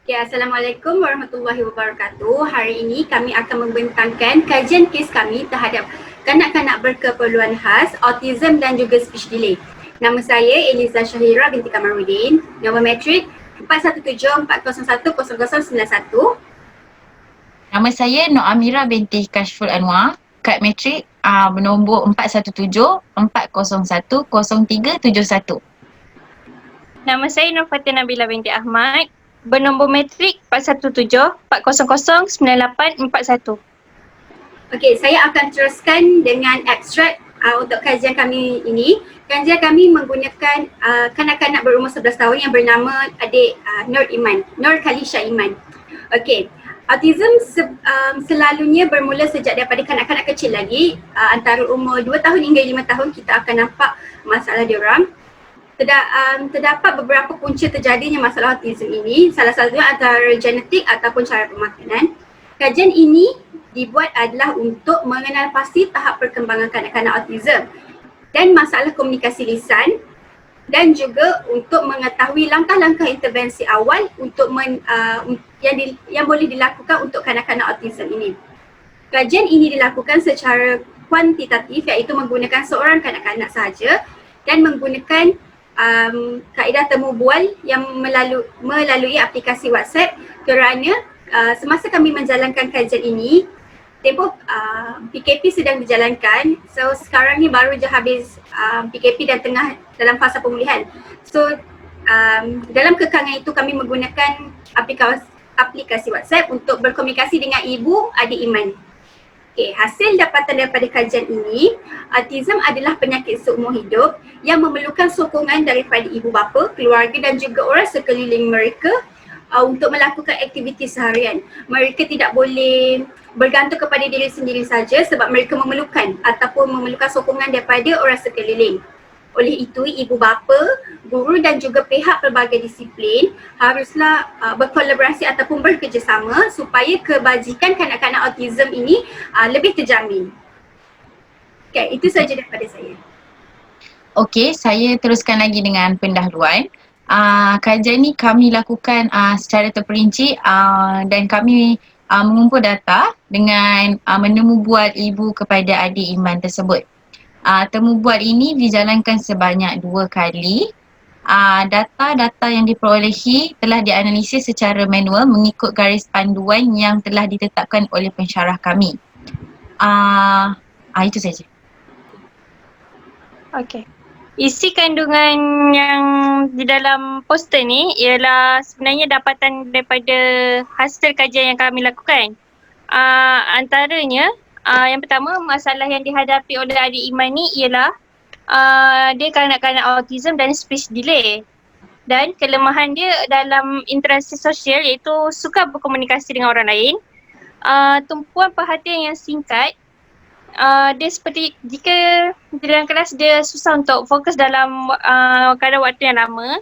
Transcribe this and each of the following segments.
Okay, Assalamualaikum warahmatullahi wabarakatuh. Hari ini kami akan membentangkan kajian kes kami terhadap kanak-kanak berkeperluan khas, autism dan juga speech delay. Nama saya Eliza Syahira binti Kamarudin. Nombor metrik 4174010091. Nama saya Nur Amira binti Kashful Anwar. Kad metrik bernombor 417-401-0371. Nama saya Nur Fatia Nabila binti Ahmad. Bernombor metrik 417-400-9841. Okey, saya akan teruskan dengan abstrak untuk kajian kami ini. Kajian kami menggunakan kanak-kanak berumur 11 tahun yang bernama adik Nur Iman, Nur Khalisha Iman. Okey, autism selalunya bermula sejak daripada kanak-kanak kecil lagi, antara umur 2 tahun hingga 5 tahun kita akan nampak masalah diorang. Terdapat beberapa punca terjadinya masalah autism ini, salah satunya antara genetik ataupun cara pemakanan. Kajian ini dibuat adalah untuk mengenal pasti tahap perkembangan kanak-kanak autism dan masalah komunikasi lisan, dan juga untuk mengetahui langkah-langkah intervensi awal untuk yang boleh dilakukan untuk kanak-kanak autism ini. Kajian ini dilakukan secara kuantitatif, iaitu menggunakan seorang kanak-kanak sahaja dan menggunakan kaedah temu bual yang melalui aplikasi WhatsApp, kerana semasa kami menjalankan kajian ini, tempoh PKP sedang dijalankan. So sekarang ni baru je habis PKP dan tengah dalam fasa pemulihan. So dalam kekangan itu kami menggunakan aplikasi WhatsApp untuk berkomunikasi dengan ibu adik Iman. Okay, hasil dapatan daripada kajian ini, autism adalah penyakit seumur hidup yang memerlukan sokongan daripada ibu bapa, keluarga dan juga orang sekeliling mereka untuk melakukan aktiviti seharian. Mereka tidak boleh bergantung kepada diri sendiri saja sebab mereka memerlukan sokongan daripada orang sekeliling. Oleh itu, ibu bapa, guru dan juga pihak pelbagai disiplin haruslah berkolaborasi ataupun bekerjasama supaya kebajikan kanak-kanak autism ini lebih terjamin. Okay, itu sahaja daripada saya. Okey, saya teruskan lagi dengan pendahuluan. Kajian ni kami lakukan secara terperinci dan kami mengumpul data dengan menemu bual ibu kepada adik Iman tersebut. Temu bual ini dijalankan sebanyak 2 kali. Data-data yang diperolehi telah dianalisis secara manual mengikut garis panduan yang telah ditetapkan oleh pensyarah kami. Itu saja. Okey. Isi kandungan yang di dalam poster ni ialah sebenarnya dapatan daripada hasil kajian yang kami lakukan. Antaranya, yang pertama, masalah yang dihadapi oleh adik Iman ni ialah dia kanak-kanak autism dan speech delay. Dan kelemahan dia dalam interaksi sosial iaitu suka berkomunikasi dengan orang lain, tumpuan perhatian yang singkat, dia seperti jika di dalam kelas dia susah untuk fokus dalam kadar waktu yang lama,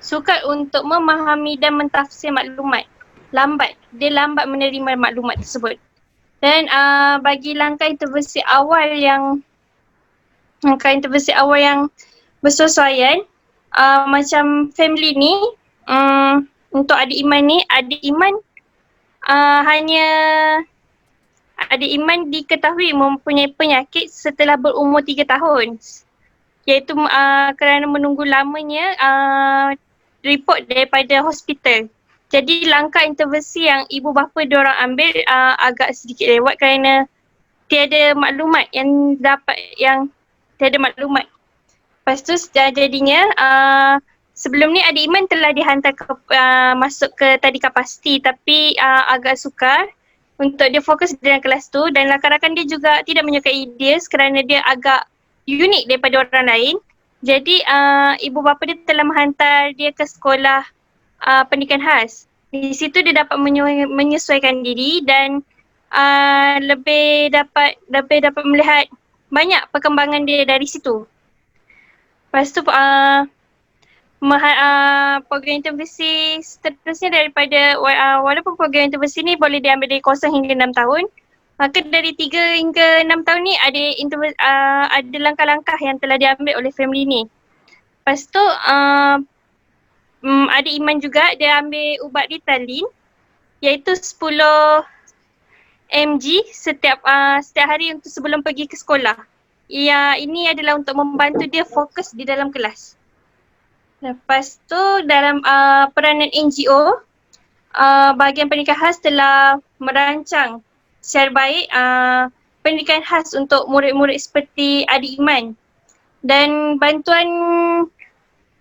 sukar untuk memahami dan mentafsir maklumat, dia lambat menerima maklumat tersebut. Dan bagi langkah intervensi awal yang bersesuaian, macam family ni, untuk adik Iman adik Iman diketahui mempunyai penyakit setelah berumur 3 tahun, iaitu kerana menunggu lamanya report daripada hospital. Jadi langkah intervensi yang ibu bapa diorang ambil agak sedikit lewat kerana tiada maklumat. Lepas tu jadinya sebelum ni adik Iman telah dihantar masuk ke tadika pasti, tapi agak sukar untuk dia fokus dalam kelas tu, dan rakan-rakan dia juga tidak menyukai dia kerana dia agak unik daripada orang lain. Jadi ibu bapa dia telah menghantar dia ke sekolah pendidikan khas. Di situ dia dapat menyesuaikan diri dan lebih dapat melihat banyak perkembangan dia dari situ. Lepas tu program intervensi seterusnya daripada walaupun program intervensi ni boleh diambil dari 0 hingga 6 tahun, maka dari 3 hingga 6 tahun ni ada langkah-langkah yang telah diambil oleh family ni. Lepas tu adik Iman juga, dia ambil ubat Ritalin iaitu 10 mg setiap hari untuk sebelum pergi ke sekolah. Ya, ini adalah untuk membantu dia fokus di dalam kelas. Lepas tu dalam peranan NGO, bahagian pendidikan khas telah merancang secara baik pendidikan khas untuk murid-murid seperti adik Iman. Dan bantuan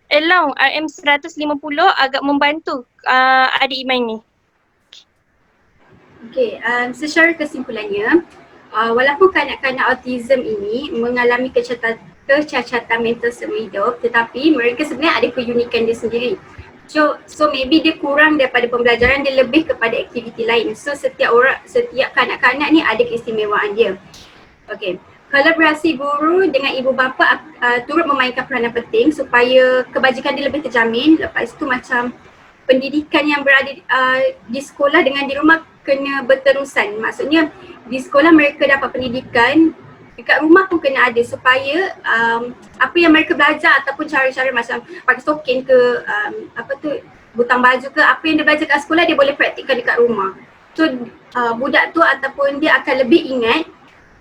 Along RM150 agak membantu adik Iman ni. Okey, secara kesimpulannya, walaupun kanak-kanak autism ini mengalami kecacatan mental seumur hidup, tetapi mereka sebenarnya ada keunikan dia sendiri. So maybe dia kurang daripada pembelajaran, dia lebih kepada aktiviti lain. So setiap kanak-kanak ni ada keistimewaan dia. Okey. Kolaborasi guru dengan ibu bapa turut memainkan peranan penting supaya kebajikan dia lebih terjamin. Lepas tu macam pendidikan yang berada di sekolah dengan di rumah kena berterusan. Maksudnya di sekolah mereka dapat pendidikan, dekat rumah pun kena ada supaya apa yang mereka belajar ataupun cara-cara macam pakai stokin ke butang baju ke, apa yang dia belajar kat sekolah dia boleh praktikkan dekat rumah. So budak tu ataupun dia akan lebih ingat.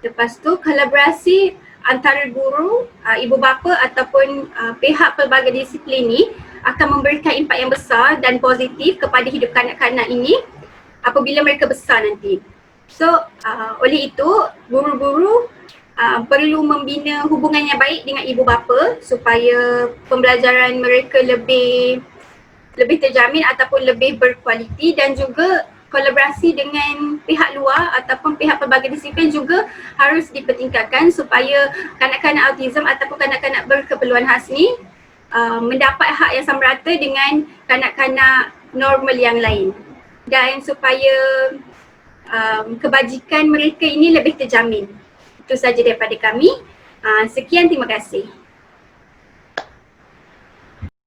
Lepas tu kolaborasi antara guru, ibu bapa ataupun pihak pelbagai disiplin ni akan memberikan impak yang besar dan positif kepada hidup kanak-kanak ini apabila mereka besar nanti. So oleh itu guru-guru perlu membina hubungan yang baik dengan ibu bapa supaya pembelajaran mereka lebih terjamin ataupun lebih berkualiti, dan juga kolaborasi dengan pihak luar ataupun pihak pelbagai disiplin juga harus dipertingkatkan supaya kanak-kanak autism ataupun kanak-kanak berkeperluan khas ni mendapat hak yang sama rata dengan kanak-kanak normal yang lain, dan supaya kebajikan mereka ini lebih terjamin. Itu saja daripada kami. Sekian, terima kasih.